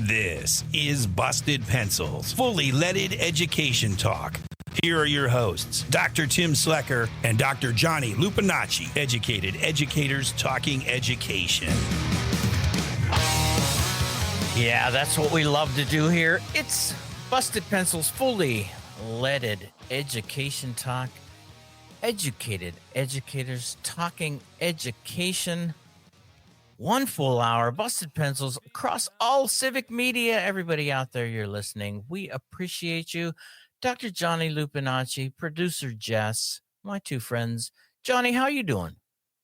This is Busted Pencils, fully leaded education talk. Here are your hosts, Dr. Tim Slecker and Dr. Johnny Lupinacci, educated educators talking education. Yeah, that's what we love to do here. It's Busted Pencils, fully leaded education talk. Educated educators talking education. 1 full hour, Busted Pencils across all civic media. Everybody out there, you're listening. We appreciate you. Dr. Johnny Lupinacci, producer Jess, my two friends. Johnny, how you doing?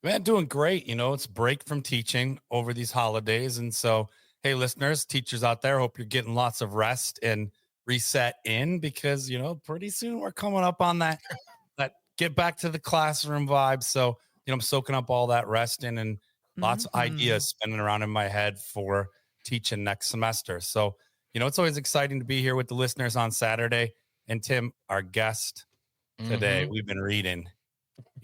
Man, doing great. You know, it's break from teaching over these holidays. And so, hey, listeners, teachers out there, hope you're getting lots of rest and reset in because, you know, pretty soon we're coming up on that get back to the classroom vibe. So, you know, I'm soaking up all that rest in and lots of ideas spinning around in my head for teaching next semester. So, you know, it's always exciting to be here with the listeners on Saturday. And Tim, our guest today, we've been reading,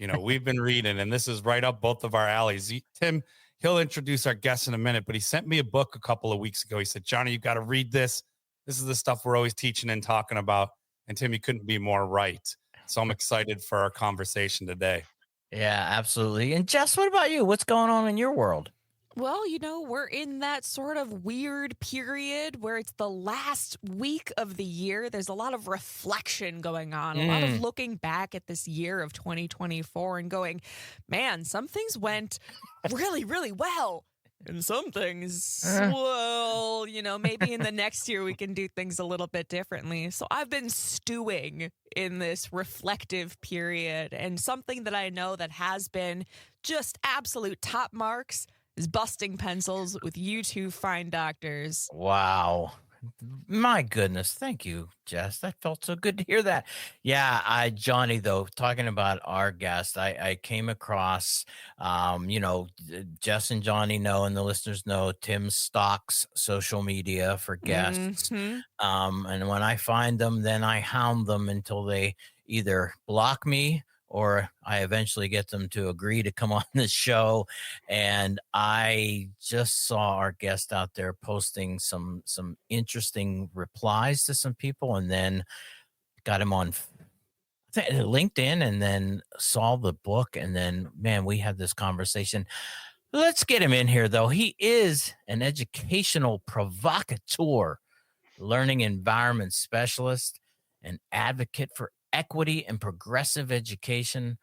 and this is right up both of our alleys. Tim, he'll introduce our guest in a minute, but he sent me a book a couple of weeks ago. He said, Johnny, you got to read this. This is the stuff we're always teaching and talking about. And Tim, you couldn't be more right. So I'm excited for our conversation today. Yeah, absolutely. And Jess, what about you? What's going on in your world? Well, you know, we're in that sort of weird period where it's the last week of the year. There's a lot of reflection going on, a lot of looking back at this year of 2024 and going, man, some things went really, really well. And some things, well, you know, maybe in the next year we can do things a little bit differently. So I've been stewing in this reflective period. And something that I know that has been just absolute top marks is Busting Pencils with you two fine doctors. Wow. My goodness. Thank you, Jess. That felt so good to hear that. Yeah, Johnny, though, talking about our guest, I came across, Jess and Johnny know, and the listeners know, Tim stalks social media for guests. And when I find them, then I hound them until they either block me or I eventually get them to agree to come on the show. And I just saw our guest out there posting some interesting replies to some people, and then got him on LinkedIn, and then saw the book, and then, man, we had this conversation. Let's get him in here, though. He is an educational provocateur, learning environment specialist, an advocate for equity and progressive education.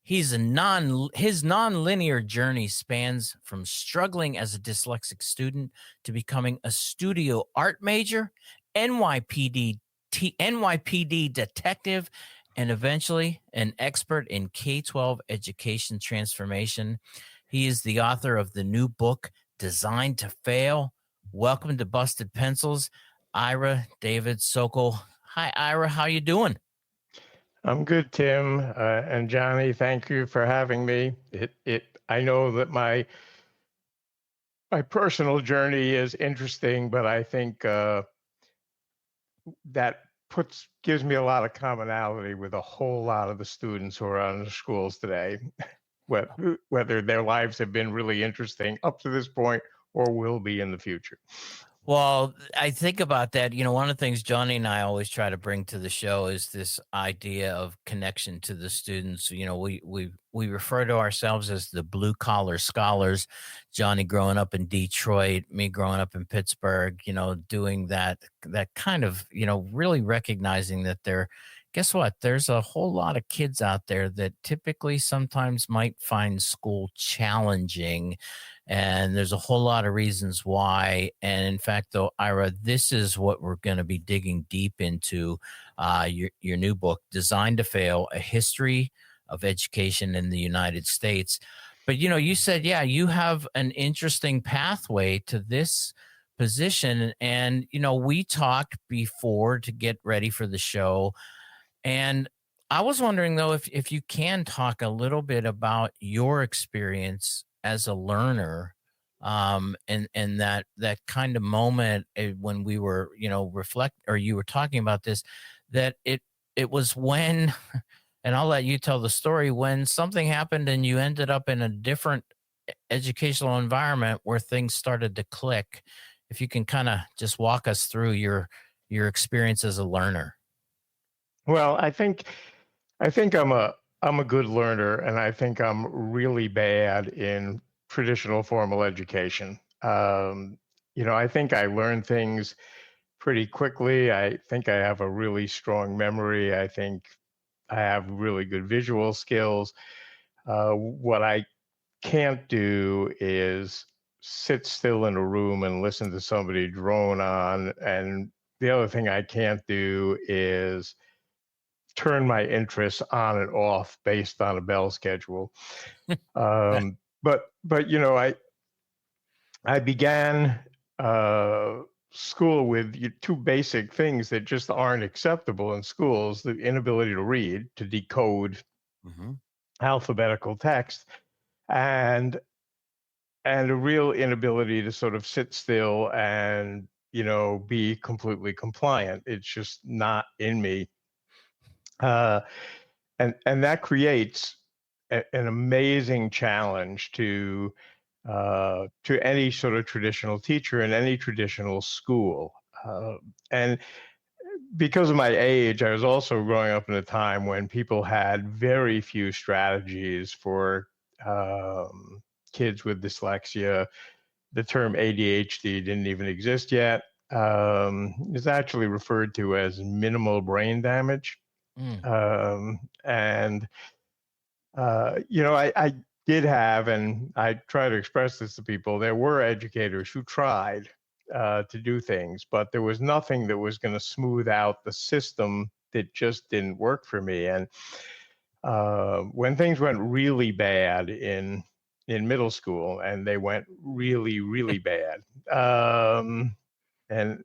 His nonlinear journey spans from struggling as a dyslexic student to becoming a studio art major, NYPD detective, and eventually an expert in K-12 education transformation. He is the author of the new book, Designed to Fail. Welcome to Busted Pencils, Ira David Socol. Hi, Ira. How you doing? I'm good, Tim. And Johnny, thank you for having me. I know that my personal journey is interesting, but I think that gives me a lot of commonality with a whole lot of the students who are on the schools today, whether their lives have been really interesting up to this point or will be in the future. Well, I think about that. You know, one of the things Johnny and I always try to bring to the show is this idea of connection to the students. You know, we refer to ourselves as the blue collar scholars. Johnny growing up in Detroit, me growing up in Pittsburgh, you know, doing that kind of, you know, really recognizing that guess what? There's a whole lot of kids out there that typically sometimes might find school challenging. And there's a whole lot of reasons why. And in fact, though, Ira, this is what we're going to be digging deep into, your new book, Designed to Fail, A History of Education in the United States. But, you know, you said, yeah, you have an interesting pathway to this position. And, you know, we talked before to get ready for the show. And I was wondering, though, if you can talk a little bit about your experience as a learner, and that kind of moment when we were, you know, you were talking about this, that it was when, and I'll let you tell the story, when something happened and you ended up in a different educational environment where things started to click. if you can kind of just walk us through your experience as a learner. Well, I think I'm a good learner, and I think I'm really bad in traditional formal education. I think I learn things pretty quickly. I think I have a really strong memory. I think I have really good visual skills. What I can't do is sit still in a room and listen to somebody drone on. And the other thing I can't do is turn my interests on and off based on a bell schedule. But I began school with two basic things that just aren't acceptable in schools: the inability to read, to decode alphabetical text, and a real inability to sort of sit still and be completely compliant. It's just not in me. And that creates an amazing challenge to any sort of traditional teacher in any traditional school. And because of my age, I was also growing up in a time when people had very few strategies for kids with dyslexia. The term ADHD didn't even exist yet. It's actually referred to as minimal brain damage. And I did have, and I try to express this to people, there were educators who tried to do things, but there was nothing that was going to smooth out the system that just didn't work for me. And when things went really bad in middle school, and they went really, really bad, and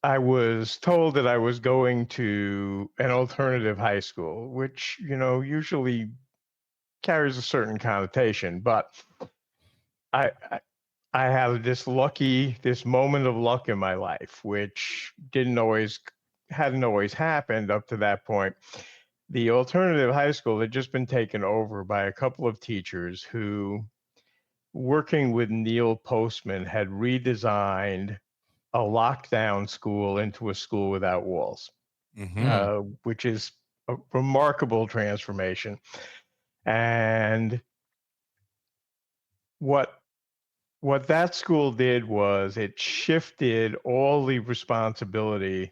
I was told that I was going to an alternative high school, which, usually carries a certain connotation, but I had this moment of luck in my life, which hadn't always happened up to that point. The alternative high school had just been taken over by a couple of teachers who, working with Neil Postman, had redesigned a lockdown school into a school without walls, which is a remarkable transformation. And what that school did was it shifted all the responsibility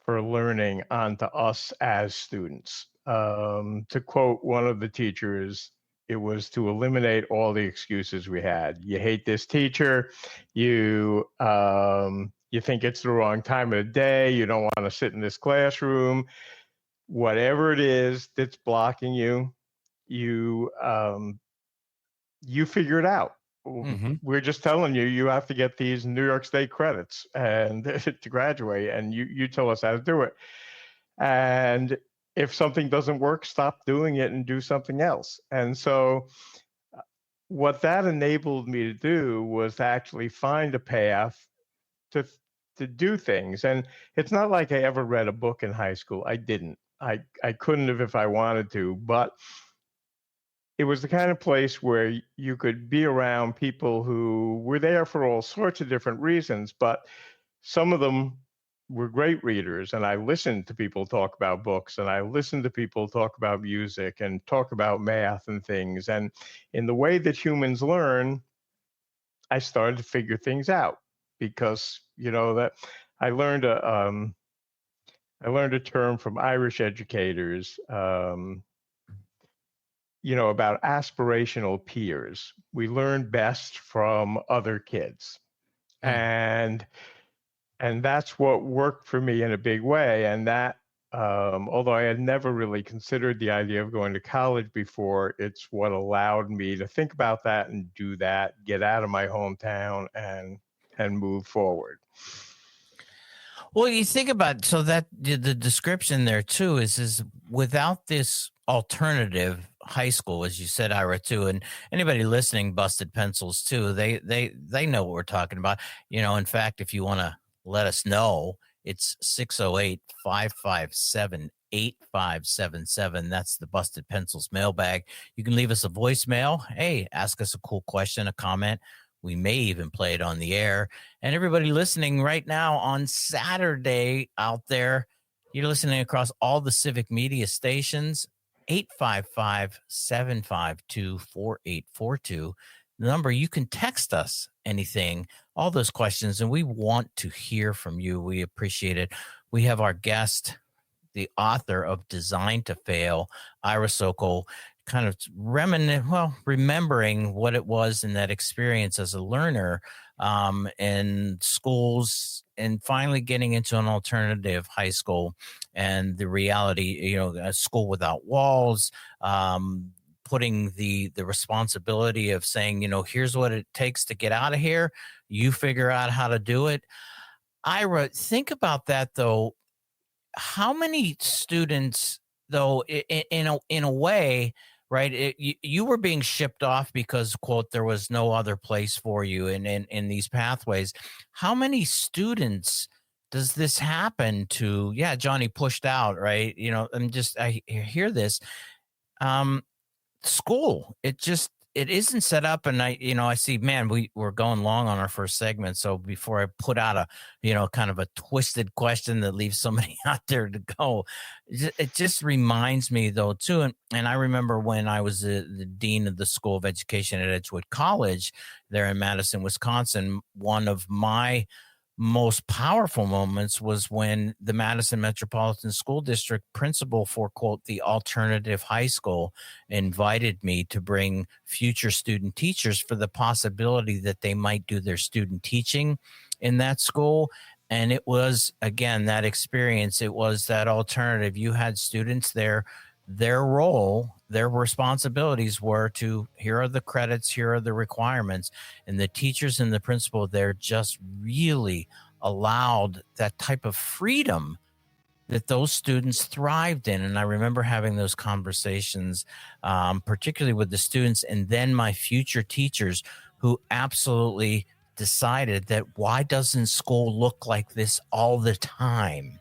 for learning onto us as students. To quote one of the teachers, it was to eliminate all the excuses we had. You hate this teacher. You think it's the wrong time of the day. You don't want to sit in this classroom. Whatever it is that's blocking you, you figure it out. We're just telling you have to get these New York State credits and to graduate, and you tell us how to do it. And if something doesn't work, stop doing it and do something else. And so what that enabled me to do was to actually find a path to do things. And it's not like I ever read a book in high school. I didn't. I couldn't have if I wanted to, but it was the kind of place where you could be around people who were there for all sorts of different reasons, but some of them were great readers. And I listened to people talk about books, and I listened to people talk about music and talk about math and things. And in the way that humans learn, I started to figure things out, because, that I learned a term from Irish educators, about aspirational peers. We learn best from other kids. And that's what worked for me in a big way. And that, although I had never really considered the idea of going to college before, it's what allowed me to think about that and do that, get out of my hometown and move forward. Well, you think about, so that the description there too is without this alternative high school, as you said, Ira, too, and anybody listening, Busted Pencils too, they know what we're talking about. In fact, if you want to let us know, it's 608-557-8577. That's the Busted Pencils mailbag. You can leave us a voicemail. Hey, ask us a cool question, a comment. We may even play it on the air. And everybody listening right now on Saturday out there, you're listening across all the civic media stations. 855-752-4842. The number, you can text us anything, all those questions, and we want to hear from you. We appreciate it. We have our guest, the author of Designed to Fail, Ira Socol, kind of remembering what it was in that experience as a learner in schools, and finally getting into an alternative high school, and the reality, a school without walls, putting the responsibility of saying, here's what it takes to get out of here. You figure out how to do it. Ira, think about that though. How many students, though, in a way, right? You were being shipped off because, quote, there was no other place for you in these pathways. How many students does this happen to? Yeah, Johnny pushed out, right? I hear this. School, it isn't set up, and I see, man, we're going long on our first segment, so before I put out a kind of a twisted question that leaves somebody out there to go, it just reminds me though too, and I remember when I was the dean of the School of Education at Edgewood College there in Madison, Wisconsin. One of my most powerful moments was when the Madison Metropolitan School District principal for, quote, the alternative high school invited me to bring future student teachers for the possibility that they might do their student teaching in that school. And it was, again, that experience. It was that alternative. You had students there. Their role, their responsibilities were to, here are the credits, here are the requirements. And the teachers and the principal there just really allowed that type of freedom that those students thrived in. And I remember having those conversations, particularly with the students and then my future teachers, who absolutely decided that, why doesn't school look like this all the time?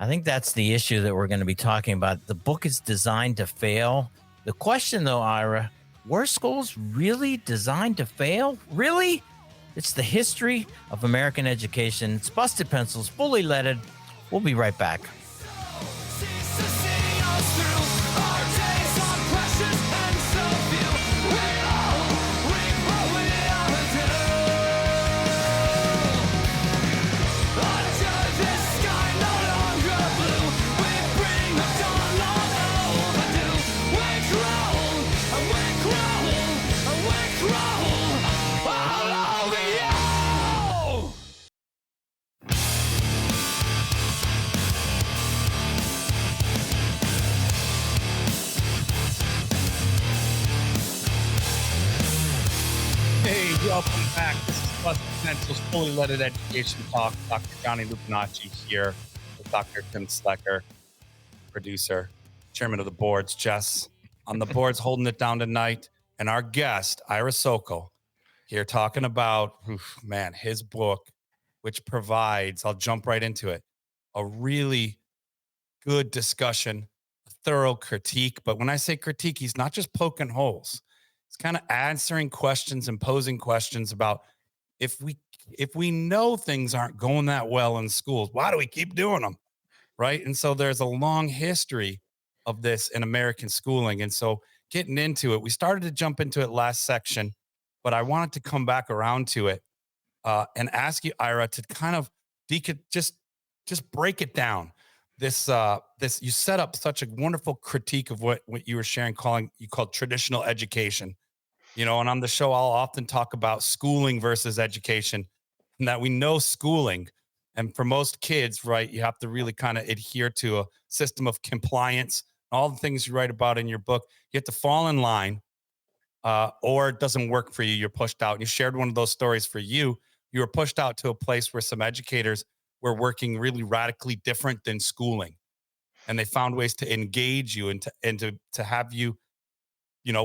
I think that's the issue that we're going to be talking about. The book is Designed to Fail. The question, though, Ira, were schools really designed to fail? Really? It's the history of American education. It's Busted Pencils, fully leaded. We'll be right back. Welcome back. This is Busted Pencils, fully leaded education talk. Dr. Johnny Lupinacci here with Dr. Tim Slecker, producer, chairman of the boards. Jess on the boards holding it down tonight. And our guest, Ira Socol, here talking about, his book, which provides, I'll jump right into it, a really good discussion, a thorough critique. But when I say critique, he's not just poking holes. It's kind of answering questions and posing questions about, if we know things aren't going that well in schools, why do we keep doing them? Right. And so there's a long history of this in American schooling. And so getting into it, we started to jump into it last section, but I wanted to come back around to it and ask you, Ira, to kind of just break it down. This you set up such a wonderful critique of what you were sharing, you called traditional education, and on the show, I'll often talk about schooling versus education, and that we know schooling. And for most kids, right, you have to really kind of adhere to a system of compliance, all the things you write about in your book. You have to fall in line, or it doesn't work for you. You're pushed out. And you shared one of those stories for you. You were pushed out to a place where some educators were working really radically different than schooling. And they found ways to engage you and to have you,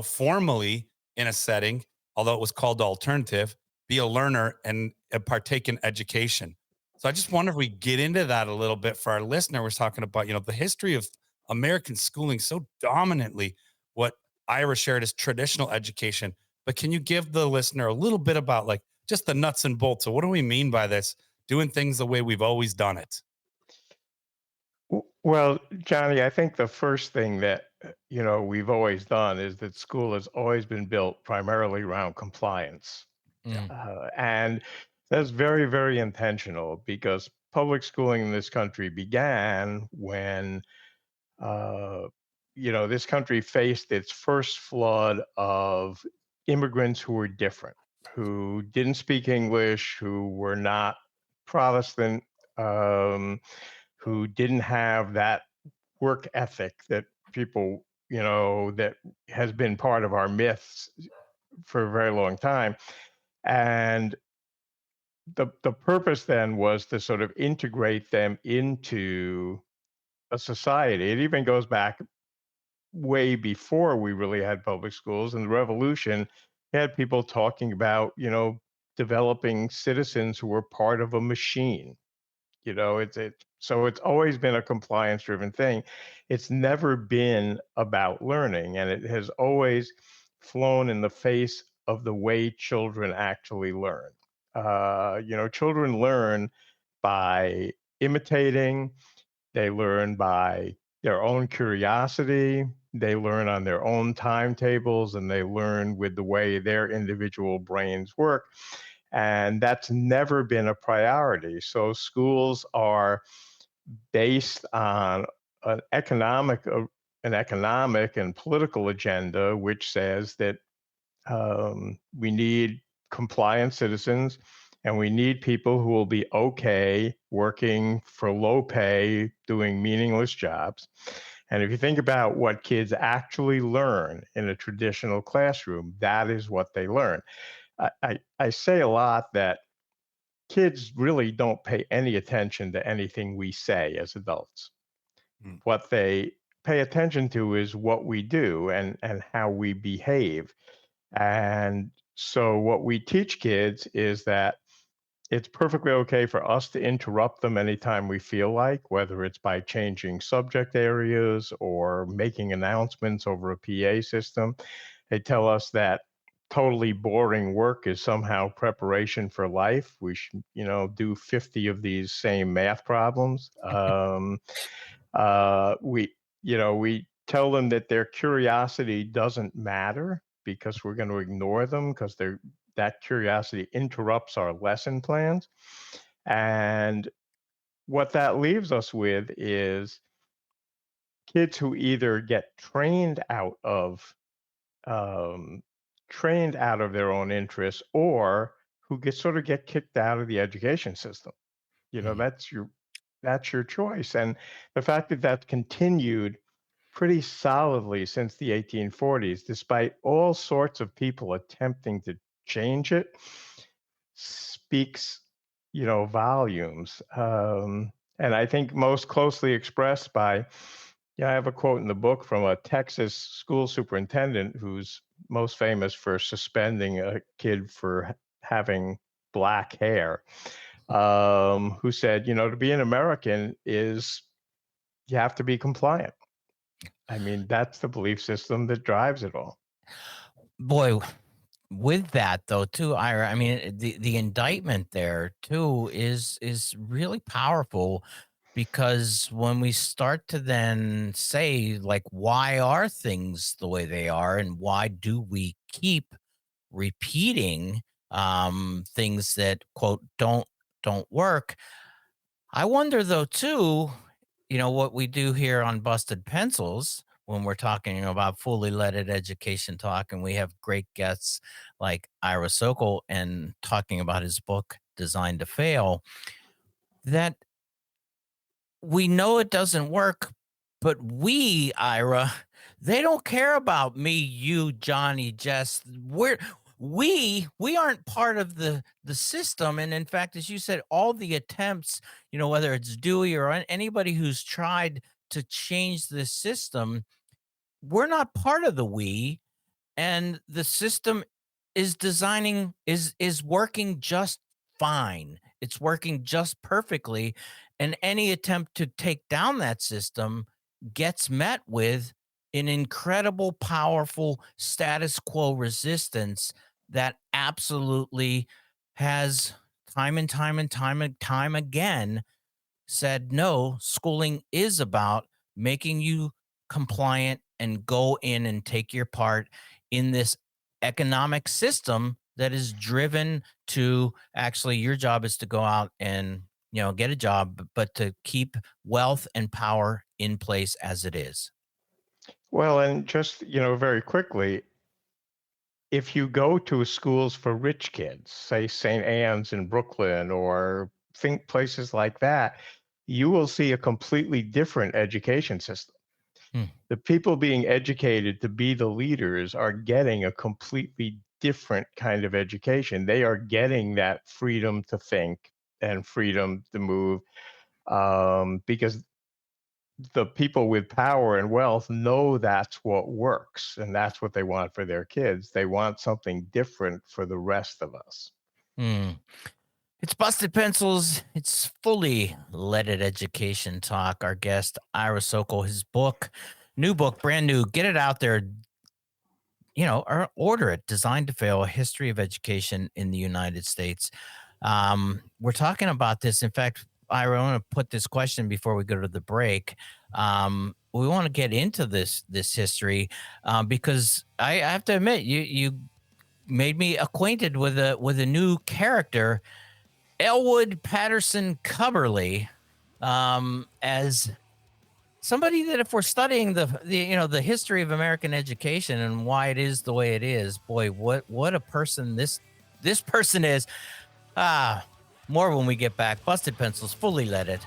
formally in a setting, although it was called alternative, be a learner and partake in education. So I just wonder if we get into that a little bit for our listener. We're talking about, the history of American schooling so dominantly. What Ira shared is traditional education. but can you give the listener a little bit about like just the nuts and bolts? So what do we mean by this? Doing things the way we've always done it. Well, Johnny, I think the first thing that we've always done is that school has always been built primarily around compliance, Mm, and that's very, very intentional because public schooling in this country began when uh, this country faced its first flood of immigrants who were different, who didn't speak English, who were not Protestant, um, who didn't have that work ethic that people, that has been part of our myths for a very long time. And the purpose then was to sort of integrate them into a society. It even goes back way before we really had public schools. And the revolution had people talking about, developing citizens who were part of a machine. So it's always been a compliance driven thing. It's never been about learning, and it has always flown in the face of the way children actually learn. Children learn by imitating, they learn by their own curiosity, they learn on their own timetables, and they learn with the way their individual brains work. And that's never been a priority. So schools are based on an economic, uh, an economic and political agenda, which says that we need compliant citizens, and we need people who will be okay working for low pay, doing meaningless jobs. And if you think about what kids actually learn in a traditional classroom, that is what they learn. I say a lot that kids really don't pay any attention to anything we say as adults. Mm. What they pay attention to is what we do and how we behave. And so what we teach kids is that it's perfectly okay for us to interrupt them anytime we feel like, whether it's by changing subject areas or making announcements over a PA system. They tell us that totally boring work is somehow preparation for life. We should, do 50 of these same math problems. We tell them that their curiosity doesn't matter because we're going to ignore them because that curiosity interrupts our lesson plans. And what that leaves us with is kids who either get um, trained out of their own interests, or who get kicked out of the education system. mm. That's your choice. And the fact that that's continued pretty solidly since the 1840s, despite all sorts of people attempting to change it, speaks, volumes. And I think most closely expressed by, I have a quote in the book from a Texas school superintendent who's most famous for suspending a kid for having black hair, who said, to be an American is you have to be compliant. I mean, that's the belief system that drives it all. Boy, with that though, too, Ira, I mean, the indictment there too is really powerful because when we start to then say like, why are things the way they are, and why do we keep repeating things that quote don't work? I wonder though too, what we do here on Busted Pencils when we're talking about fully leaded education talk, and we have great guests like Ira Socol and talking about his book Designed to Fail, that we know it doesn't work, but we, Ira, they don't care about me, you, Johnny, Jess. We aren't part of the system. And in fact, as you said, all the attempts, whether it's Dewey or anybody who's tried to change this system, we're not part of the we, and the system is working just fine. It's working just perfectly, and any attempt to take down that system gets met with an incredible, powerful status quo resistance that absolutely has time and time and time and time again said, no, schooling is about making you compliant and go in and take your part in this economic system that is driven to actually your job is to go out and get a job, but to keep wealth and power in place as it is. Well, and just, very quickly, if you go to schools for rich kids, say St. Anne's in Brooklyn or think places like that, you will see a completely different education system. Hmm. The people being educated to be the leaders are getting a completely different kind of education. They are getting that freedom to think and freedom to move, because the people with power and wealth know that's what works and that's what they want for their kids. They want something different for the rest of us. Hmm. It's Busted Pencils. It's fully leaded education talk. Our guest, Ira Socol, his book, new book, brand new. Get it out there. Or order it. Designed to Fail: A History of Education in the United States. We're talking about this. In fact, Ira, I want to put this question before we go to the break. We want to get into this history because I have to admit, you made me acquainted with a new character, Elwood Patterson Cubberley, as somebody that if we're studying the history of American education and why it is the way it is, boy, what a person this person is. More when we get back. Busted Pencils, fully leaded.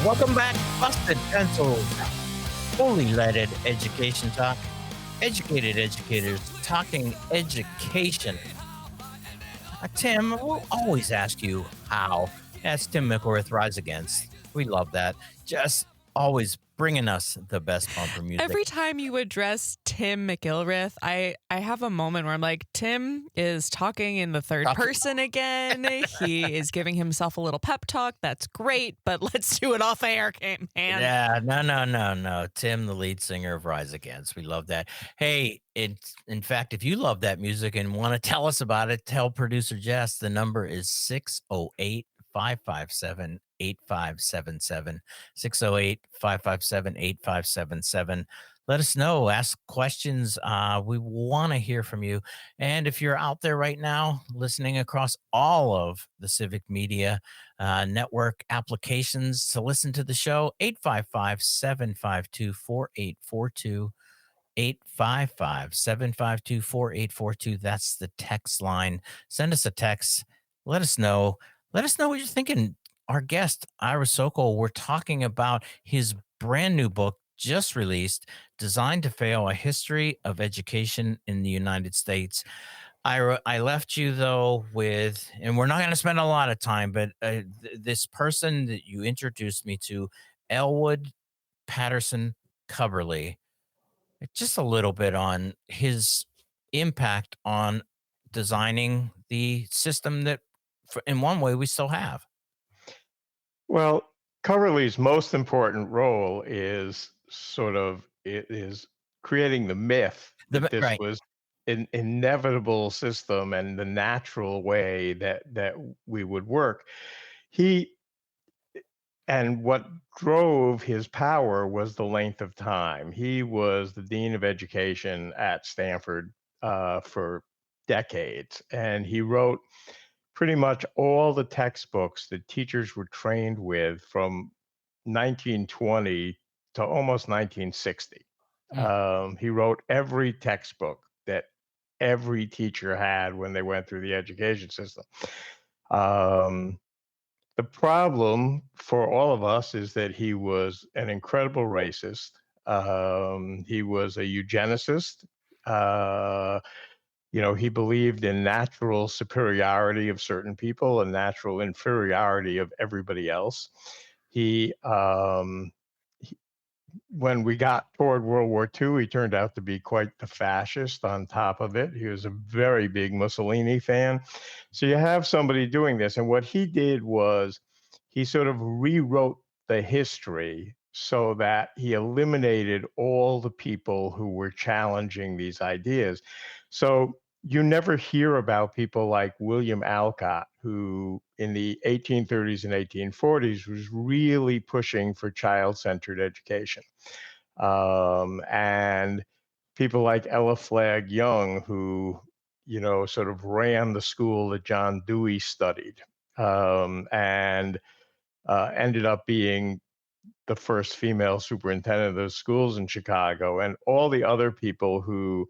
Welcome back, Busted Pencils, fully leaded education talk. Educated educators talking education. Tim, we'll always ask you how. That's Tim McElrath, Rise Against. We love that. Just always bringing us the best bumper music. Every time you address Tim McIlrath, I have a moment where I'm like, Tim is talking in the third person again. He is giving himself a little pep talk. That's great, but let's do it off air, man. Yeah, no. Tim, the lead singer of Rise Against. We love that. Hey, in fact, if you love that music and want to tell us about it, tell producer Jess. The number is 608-557-8577. 608-557-8577. Let us know. Ask questions. We want to hear from you. And if you're out there right now listening across all of the civic media network applications to listen to the show, 855-752-4842. 855-752-4842. That's the text line. Send us a text. Let us know. Let us know what you're thinking. Our guest, Ira Socol, we're talking about his brand new book, just released, Designed to Fail: A History of Education in the United States. I left you, though, with, and we're not going to spend a lot of time, but this person that you introduced me to, Elwood Patterson Cubberley, just a little bit on his impact on designing the system that, in one way, we still have. Well, Coverley's most important role is creating the myth that this Right. was an inevitable system and the natural way that we would work. He And what drove his power was the length of time. He was the dean of education at Stanford for decades, and he wrote pretty much all the textbooks that teachers were trained with from 1920 to almost 1960. He wrote every textbook that every teacher had when they went through the education system. Um, The problem for all of us is that he was an incredible racist. He was a eugenicist. Uh, he believed in natural superiority of certain people and natural inferiority of everybody else. He, when we got toward World War II, he turned out to be quite the fascist on top of it. He was a very big Mussolini fan. So you have somebody doing this. And what he did was he sort of rewrote the history so that he eliminated all the people who were challenging these ideas. So you never hear about people like William Alcott, who in the 1830s and 1840s was really pushing for child-centered education. And people like Ella Flagg Young, who, sort of ran the school that John Dewey studied, and ended up being the first female superintendent of those schools in Chicago, and all the other people who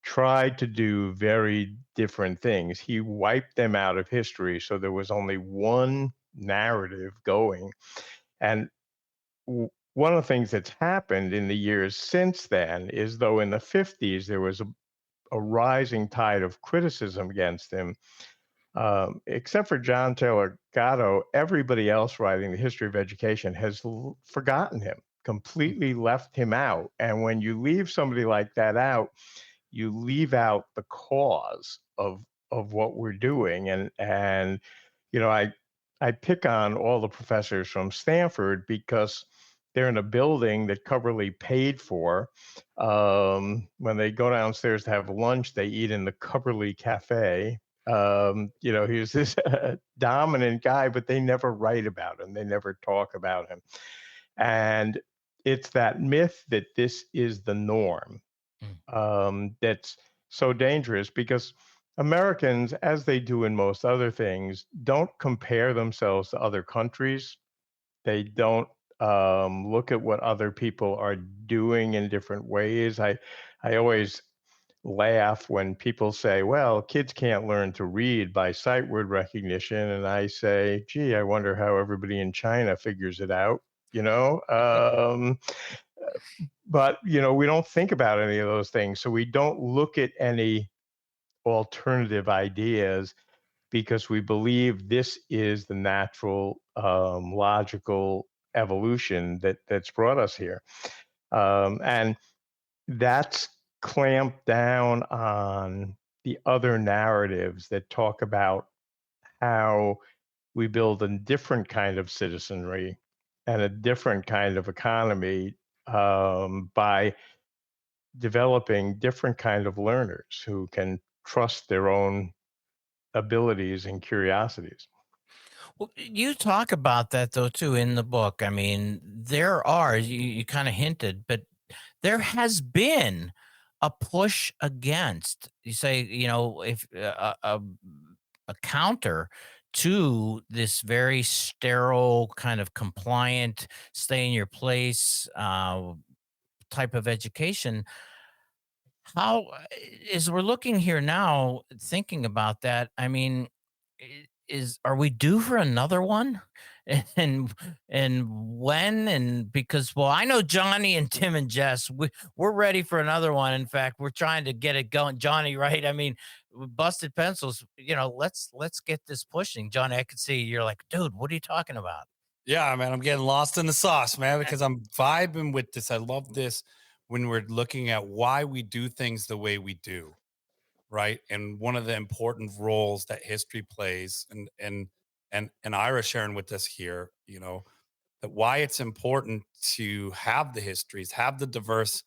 tried to do very different things. He wiped them out of history, so there was only one narrative going. And one of the things that's happened in the years since then is, though in the 50s there was a rising tide of criticism against him, except for John Taylor Gatto, everybody else writing the history of education has forgotten him, completely left him out. And when you leave somebody like that out, you leave out the cause of what we're doing. And I pick on all the professors from Stanford because they're in a building that Coverly paid for. When they go downstairs to have lunch, they eat in the Coverly Cafe. He was this dominant guy, but they never write about him. They never talk about him. And it's that myth that this is the norm that's so dangerous, because Americans, as they do in most other things, don't compare themselves to other countries. They don't look at what other people are doing in different ways. I always laugh when people say, well, kids can't learn to read by sight word recognition. And I say, gee, I wonder how everybody in China figures it out, you know? But, we don't think about any of those things. So we don't look at any alternative ideas because we believe this is the natural, logical evolution that's brought us here. And that's clamped down on the other narratives that talk about how we build a different kind of citizenry and a different kind of economy by developing different kind of learners who can trust their own abilities and curiosities. Well, you talk about that though too in the book. I mean, there are you kind of hinted, but there has been a push against. You say, if a counter to this very sterile kind of compliant, stay in your place type of education. How as we're looking here now, thinking about that, I mean, are we due for another one? And when? And because, well, I know Johnny and Tim and Jess, we're ready for another one. In fact, we're trying to get it going. Johnny, right? I mean, busted pencils. Let's get this pushing. Johnny, I could see you're like, dude, what are you talking about? Yeah, man, I'm getting lost in the sauce, man, because I'm vibing with this. I love this when we're looking at why we do things the way we do, right? And one of the important roles that history plays, and Ira sharing with us here, that why it's important to have the histories, have the diverse,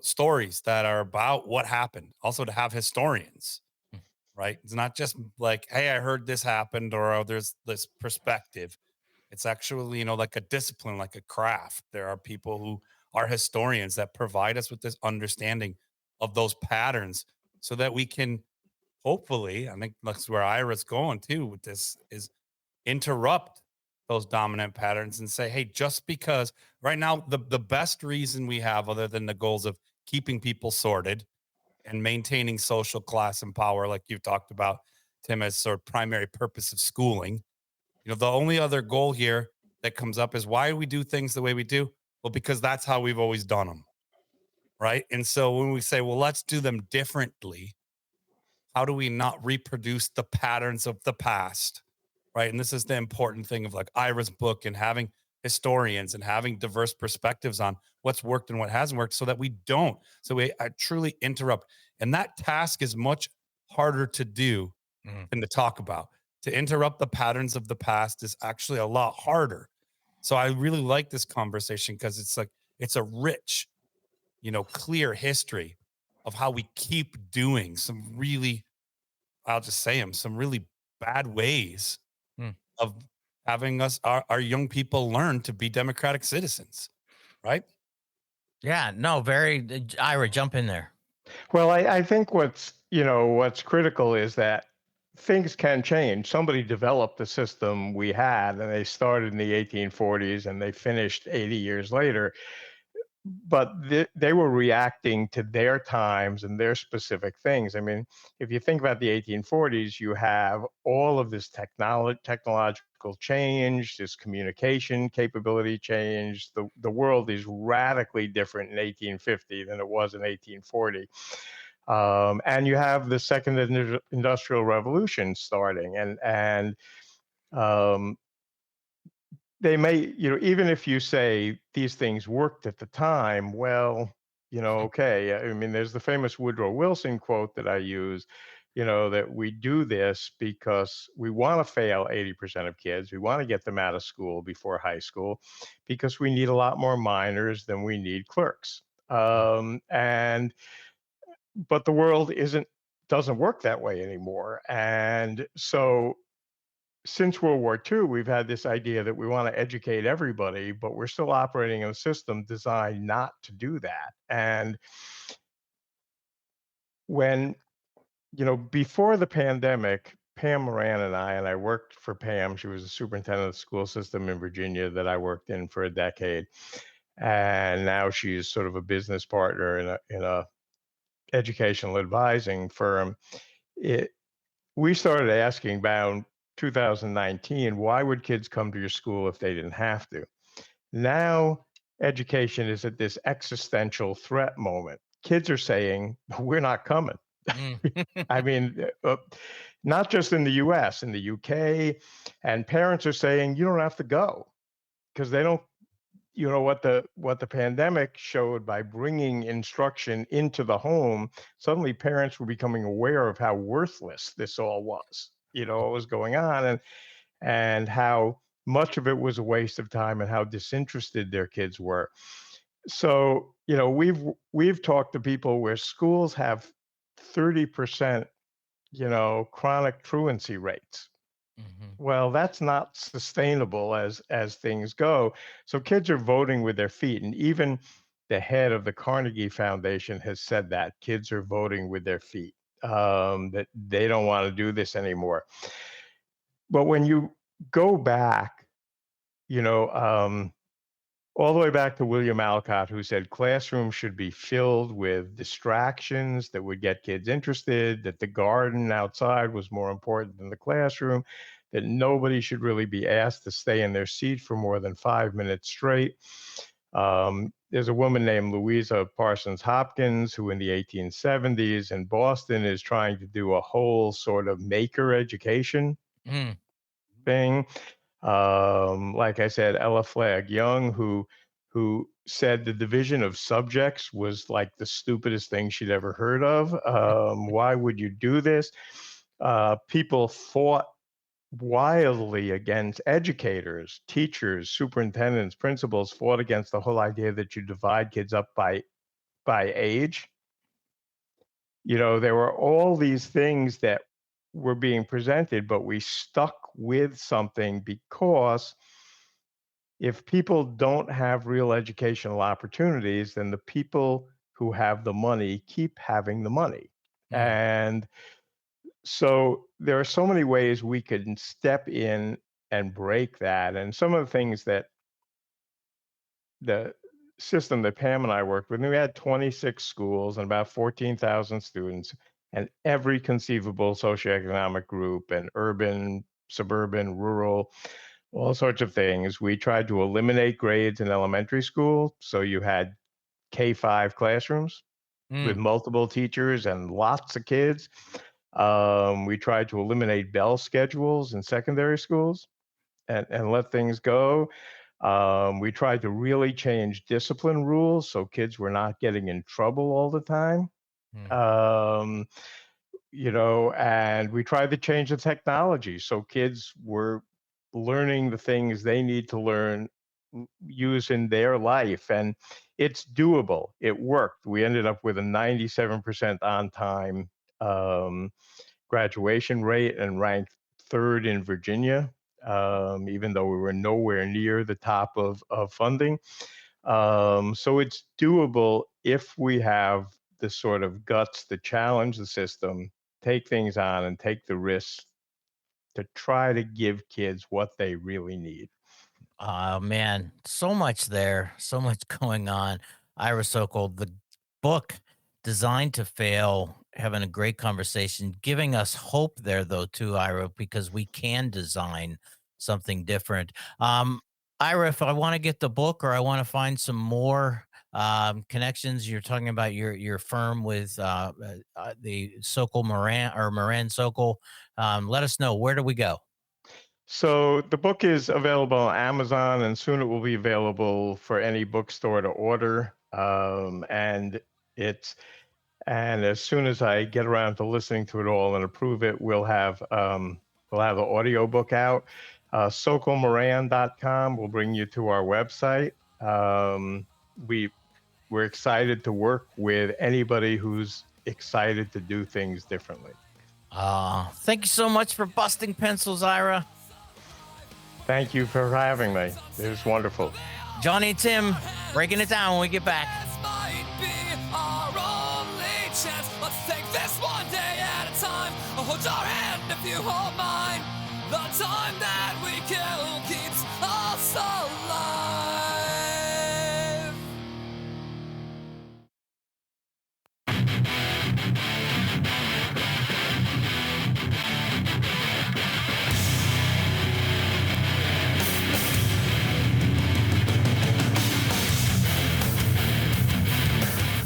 stories that are about what happened. Also to have historians, right? It's not just like, hey, I heard this happened, or oh, there's this perspective. It's actually, like a discipline, like a craft. There are people who are historians that provide us with this understanding of those patterns so that we can hopefully, I think that's where Ira's going too with this, is interrupt those dominant patterns and say, hey, just because right now, the best reason we have, other than the goals of keeping people sorted and maintaining social class and power, like you've talked about, Tim, as sort of primary purpose of schooling, The only other goal here that comes up is why do we do things the way we do? Well, because that's how we've always done them. Right. And so when we say, well, let's do them differently, how do we not reproduce the patterns of the past? Right. And this is the important thing of like Ira's book and having historians and having diverse perspectives on what's worked and what hasn't worked so that we don't. So we truly interrupt. And that task is much harder to do than to talk about. To interrupt the patterns of the past is actually a lot harder. So I really like this conversation because it's like, it's a rich, clear history of how we keep doing some really, I'll just say them, some really bad ways of having our young people learn to be democratic citizens. Right. Yeah, no, very Ira, jump in there. Well, I think what's critical is that things can change. Somebody developed the system we had, and they started in the 1840s and they finished 80 years later. But they were reacting to their times and their specific things. I mean, if you think about the 1840s, you have all of this technological change, this communication capability change. The world is radically different in 1850 than it was in 1840. And you have the second industrial revolution starting, and they may, even if you say these things worked at the time, well, okay. I mean, there's the famous Woodrow Wilson quote that I use, that we do this because we want to fail 80% of kids. We want to get them out of school before high school because we need a lot more minors than we need clerks. But the world doesn't work that way anymore. And so since World War II, we've had this idea that we want to educate everybody, but we're still operating in a system designed not to do that. And when, before the pandemic, Pam Moran and I worked for Pam. She was a superintendent of the school system in Virginia that I worked in for a decade. And now she's sort of a business partner in a educational advising firm. We started asking about 2019, why would kids come to your school if they didn't have to? Now, education is at this existential threat moment. Kids are saying, we're not coming. I mean, not just in the US, in the UK, and parents are saying, you don't have to go because they don't. What the pandemic showed by bringing instruction into the home, suddenly parents were becoming aware of how worthless this all was. What was going on, and how much of it was a waste of time and how disinterested their kids were. So, we've talked to people where schools have 30%, chronic truancy rates. Well, that's not sustainable as things go. So kids are voting with their feet, and even the head of the Carnegie Foundation has said that kids are voting with their feet, that they don't want to do this anymore. But when you go back, all the way back to William Alcott, who said classrooms should be filled with distractions that would get kids interested, that the garden outside was more important than the classroom, that nobody should really be asked to stay in their seat for more than 5 minutes straight. There's a woman named Louisa Parsons Hopkins who in the 1870s in Boston is trying to do a whole sort of maker education thing. Like I said, Ella Flagg Young, who said the division of subjects was like the stupidest thing she'd ever heard of. Why would you do this? People fought wildly against educators, teachers, superintendents, principals fought against the whole idea that you divide kids up by age. There were all these things that were being presented, but we stuck with something because if people don't have real educational opportunities, then the people who have the money keep having the money. And so there are so many ways we could step in and break that. And some of the things that the system that Pam and I worked with, we had 26 schools and about 14,000 students, and every conceivable socioeconomic group and urban, suburban, rural, all sorts of things. We tried to eliminate grades in elementary school. So you had K-5 classrooms with Mm. multiple teachers and lots of kids. We tried to eliminate bell schedules in secondary schools and let things go. We tried to really change discipline rules so kids were not getting in trouble all the time. Mm. Um, and we tried to change the technology so kids were learning the things they need to learn, use in their life. And it's doable. It worked. We ended up with a 97% on time um, graduation rate and ranked third in Virginia, even though we were nowhere near the top of funding. So it's doable if we have the sort of guts to challenge the system, take things on, and take the risks to try to give kids what they really need. Oh man, so much there, so much going on. Ira Sokol, the book Designed to Fail, having a great conversation, giving us hope there though too, Ira, because we can design something different. Ira, if I want to get the book or I want to find some more connections, you're talking about your firm with the Sokol Moran or Moran Sokol. Let us know, where do we go? So the book is available on Amazon, and soon it will be available for any bookstore to order. And as soon as I get around to listening to it all and approve it, we'll have the audio book out. Socolmoran.com will bring you to our website. We're excited to work with anybody who's excited to do things differently. Thank you so much for busting pencils, Ira. Thank you for having me. It was wonderful. Johnny and Tim breaking it down when we get back. This might be our only chance. Let's take this one day at a time. I'll hold your hand if you hold mine. The time that we kill keeps us alive.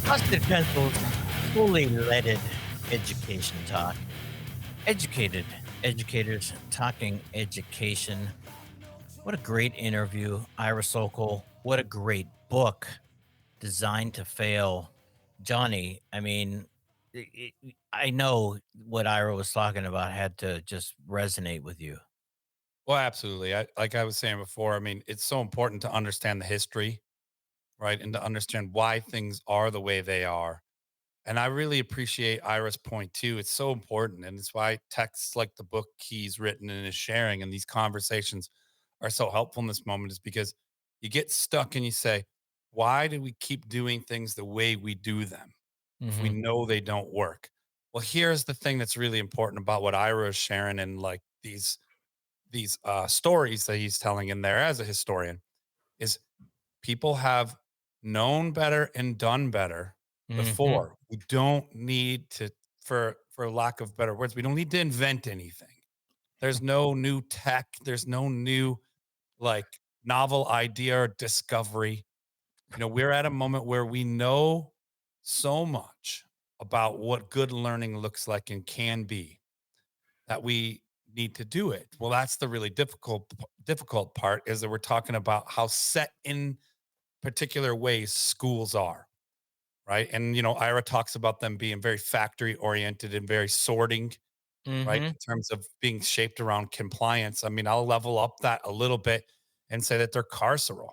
Busted pencils, fully leaded education talk. Educated educators talking education. What a great interview, Ira Sokol. What a great book, Designed to Fail. Johnny, I mean, I know what Ira was talking about had to just resonate with you. Well, absolutely. Like I was saying before, I mean, it's so important to understand the history, right? And to understand why things are the way they are. And I really appreciate Ira's point too. It's so important. And it's why texts like the book he's written and is sharing and these conversations are so helpful in this moment, is because you get stuck and you say, why do we keep doing things the way we do them if we Mm-hmm. know they don't work? Well, here's the thing that's really important about what Ira is sharing and like these stories that he's telling in there as a historian is people have known better and done better Mm-hmm. before. We don't need to, for lack of better words, we don't need to invent anything. There's no new tech. There's no new like novel idea or discovery. We're at a moment where we know so much about what good learning looks like and can be that we need to do it. Well, that's the really difficult part, is that we're talking about how set in particular ways schools are, right? And Ira talks about them being very factory oriented and very sorting, right? Mm-hmm. In terms of being shaped around compliance. I mean, I'll level up that a little bit and say that they're carceral,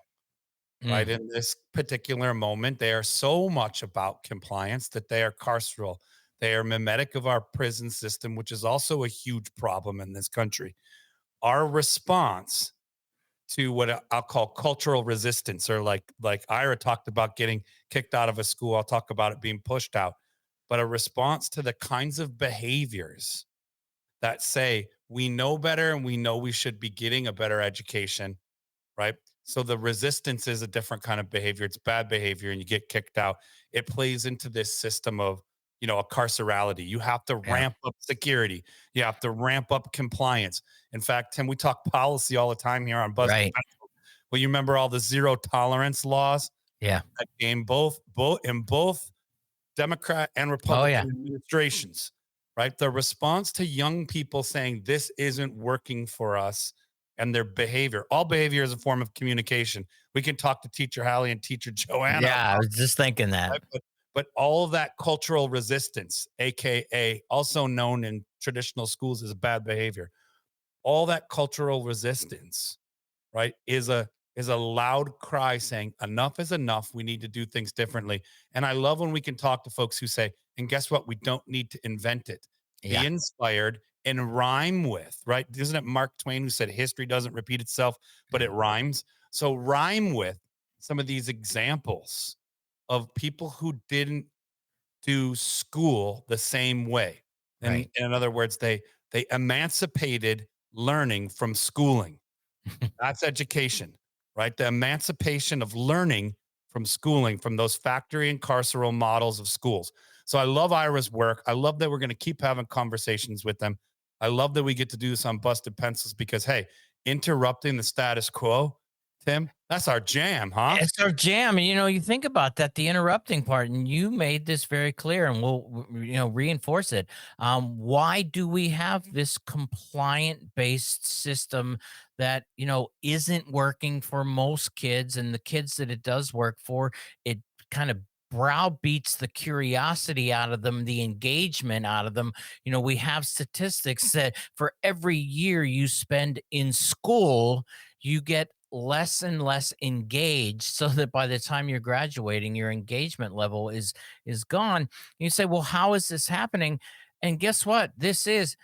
right? Mm. In this particular moment, they are so much about compliance that they are carceral. They are mimetic of our prison system, which is also a huge problem in this country. Our response to what I'll call cultural resistance, or like Ira talked about getting kicked out of a school, I'll talk about it being pushed out, but a response to the kinds of behaviors that say we know better and we know we should be getting a better education, right? So the resistance is a different kind of behavior. It's bad behavior and you get kicked out. It plays into this system of, a carcerality. You have to Yeah. ramp up security. You have to ramp up compliance. In fact, Tim, we talk policy all the time here on Busted Right. Pencils. Well, you remember all the zero tolerance laws Yeah. that came both in both Democrat and Oh, Republican yeah. administrations, right? The response to young people saying this isn't working for us and their behavior, all behavior is a form of communication. We can talk to Teacher Hallie and Teacher Joanna, Yeah. I was just thinking that. right? But all of that cultural resistance, aka also known in traditional schools as bad behavior, all that cultural resistance, right, is a loud cry saying enough is enough. We need to do things differently. And I love when we can talk to folks who say, and guess what? We don't need to invent it. Yeah. Be inspired and rhyme with, right? Isn't it Mark Twain who said history doesn't repeat itself, but it rhymes? So rhyme with some of these examples of people who didn't do school the same way. And Right. in other words, they emancipated learning from schooling. That's education, right? The emancipation of learning from schooling, from those factory and carceral models of schools. So I love Ira's work. I love that we're going to keep having conversations with them. I love that we get to do this on Busted Pencils because, hey, interrupting the status quo, Tim, that's our jam, huh? It's our jam. And, you think about that, the interrupting part, and you made this very clear, and we'll, reinforce it. Why do we have this compliant based system that, isn't working for most kids, and the kids that it does work for, it kind of browbeats the curiosity out of them, the engagement out of them. We have statistics that for every year you spend in school, you get less and less engaged, so that by the time you're graduating, your engagement level is gone. You say, well, how is this happening? And guess what? This is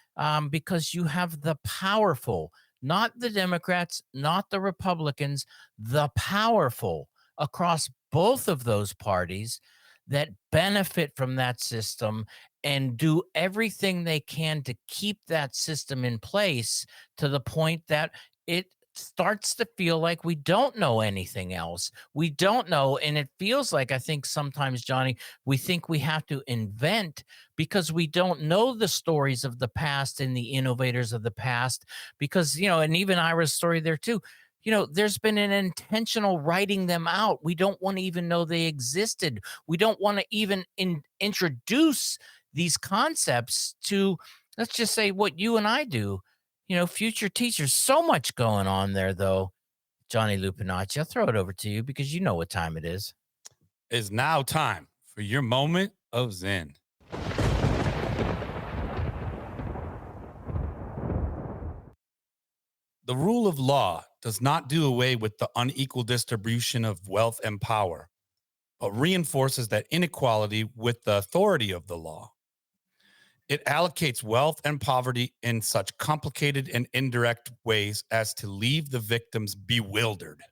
because you have the powerful, not the Democrats, not the Republicans, the powerful across both of those parties that benefit from that system and do everything they can to keep that system in place, to the point that it starts to feel like we don't know anything else. We don't know. And it feels like, I think sometimes, Johnny, we think we have to invent because we don't know the stories of the past and the innovators of the past. Because, and even Ira's story there too, there's been an intentional writing them out. We don't want to even know they existed. We don't want to even introduce these concepts to, let's just say, what you and I do. Future teachers. So much going on there, though. Johnny Lupinacci, I'll throw it over to you because you know what time it is. It's now time for your moment of Zen. The rule of law does not do away with the unequal distribution of wealth and power, but reinforces that inequality with the authority of the law. It allocates wealth and poverty in such complicated and indirect ways as to leave the victims bewildered.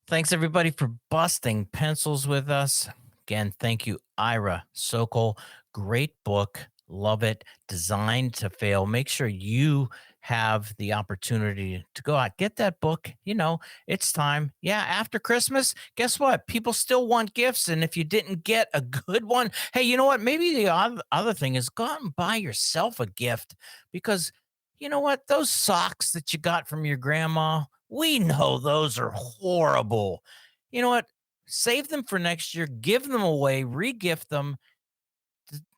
Thanks, everybody, for busting pencils with us. Again, thank you, Ira Socol. Great book. Love it. Designed to fail. Make sure you have the opportunity to go out, get that book. It's time. Yeah, after Christmas, guess what? People still want gifts. And if you didn't get a good one, hey, you know what? Maybe the other thing is go out and buy yourself a gift, because you know what? Those socks that you got from your grandma, we know those are horrible. You know what? Save them for next year, give them away, re-gift them.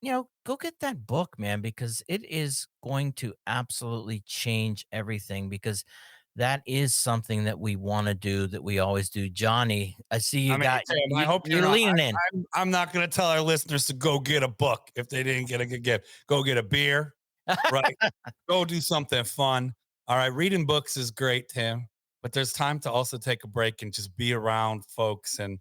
Go get that book, man, because it is going to absolutely change everything, because that is something that we want to do, that we always do. Johnny, I see you Tim, I hope you're leaning in. I'm not going to tell our listeners to go get a book if they didn't get a good gift. Go get a beer, right? Go do something fun. All right, reading books is great, Tim, but there's time to also take a break and just be around folks, and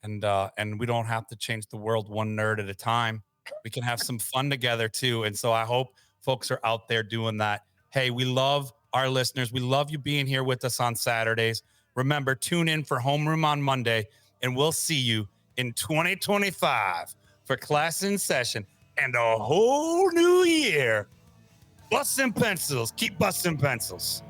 we don't have to change the world one nerd at a time. We can have some fun together too. And so I hope folks are out there doing that. Hey, we love our listeners. We love you being here with us on Saturdays. Remember, tune in for Homeroom on Monday, and we'll see you in 2025 for class in session and a whole new year. Busting pencils. Keep busting pencils.